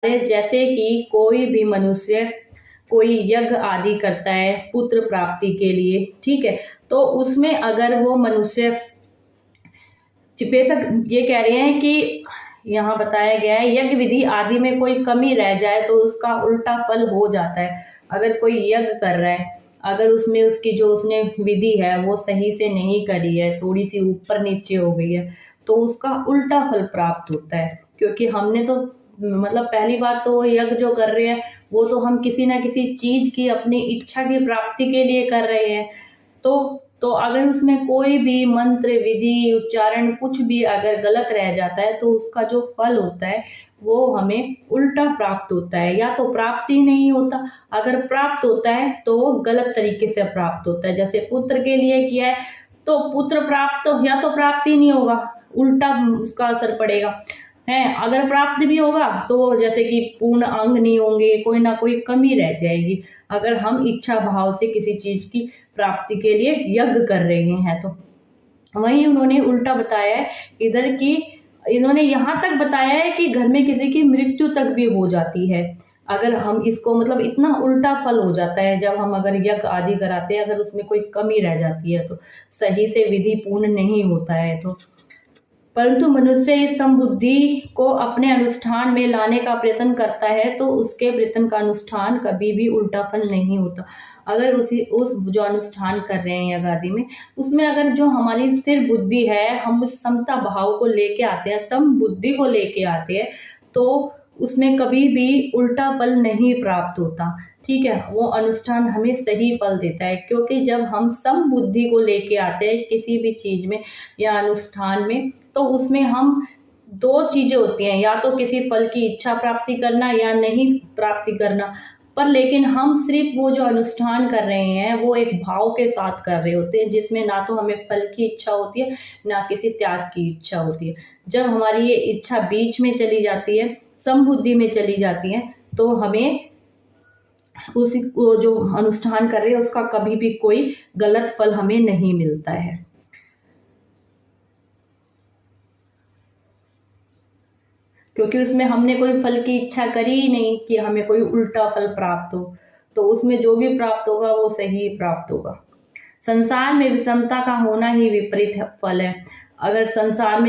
जैसे कि कोई भी मनुष्य कोई यज्ञ आदि करता है पुत्र प्राप्ति के लिए, ठीक है, तो उसमें अगर वो मनुष्य, बेशक ये कह रहे हैं कि यहाँ बताया गया है यज्ञ विधि आदि में कोई कमी रह जाए तो उसका उल्टा फल हो जाता है। अगर कोई यज्ञ कर रहा है, अगर उसमें उसकी जो उसने विधि है वो सही से नहीं करी है, थोड़ी सी ऊपर नीचे हो गई है, तो उसका उल्टा फल प्राप्त होता है। क्योंकि हमने तो मतलब पहली बात तो वो यज्ञ जो कर रहे हैं वो तो हम किसी ना किसी चीज की अपनी इच्छा की प्राप्ति के लिए कर रहे हैं। तो अगर उसमें कोई भी मंत्र विधि उच्चारण कुछ भी अगर गलत रह जाता है तो उसका जो फल होता है वो हमें उल्टा प्राप्त होता है, या तो प्राप्त ही नहीं होता, अगर प्राप्त होता है तो वो गलत तरीके से प्राप्त होता है। जैसे पुत्र के लिए किया है तो पुत्र प्राप्त तो या तो प्राप्त ही नहीं होगा, उल्टा उसका असर पड़ेगा है। अगर प्राप्त भी होगा तो जैसे कि पूर्ण अंग नहीं होंगे, कोई ना कोई कमी रह जाएगी, अगर हम इच्छा भाव से किसी चीज की प्राप्ति के लिए यज्ञ कर रहे हैं तो। वहीं उन्होंने उल्टा बताया है इधर की, इन्होंने यहाँ तक बताया है कि घर में किसी की मृत्यु तक भी हो जाती है अगर हम इसको, मतलब इतना उल्टा फल हो जाता है जब हम अगर यज्ञ आदि कराते हैं, अगर उसमें कोई कमी रह जाती है तो, सही से विधि पूर्ण नहीं होता है तो। परंतु मनुष्य इस समबुद्धि को अपने अनुष्ठान में लाने का प्रयत्न करता है तो उसके प्रयत्न का अनुष्ठान कभी भी उल्टा फल नहीं होता। अगर उस जो अनुष्ठान कर रहे हैं यज्ञ आदि में, उसमें अगर जो हमारी स्थिर बुद्धि है, हम उस समता भाव को लेके आते हैं, सम बुद्धि को लेके आते हैं, तो उसमें कभी भी उल्टा फल नहीं प्राप्त होता, ठीक है। वो अनुष्ठान हमें सही फल देता है, क्योंकि जब हम सम बुद्धि को लेके आते हैं किसी भी चीज में या अनुष्ठान में, तो उसमें हम दो चीजें होती हैं, या तो किसी फल की इच्छा प्राप्ति करना या नहीं प्राप्ति करना, पर लेकिन हम सिर्फ वो जो अनुष्ठान कर रहे हैं वो एक भाव के साथ कर रहे होते हैं, जिसमें ना तो हमें फल की इच्छा होती है ना किसी त्याग की इच्छा होती है। जब हमारी ये इच्छा बीच में चली जाती है, समबुद्धि में चली जाती है, तो हमें उसी जो अनुष्ठान कर रहे हैं उसका कभी भी कोई गलत फल हमें नहीं मिलता है। क्योंकि उसमें हमने कोई फल की इच्छा करी ही नहीं कि हमें कोई उल्टा फल प्राप्त हो, तो उसमें जो भी प्राप्त होगा वो सही प्राप्त होगा। संसार में विषमता का होना ही विपरीत फल है। अगर संसार में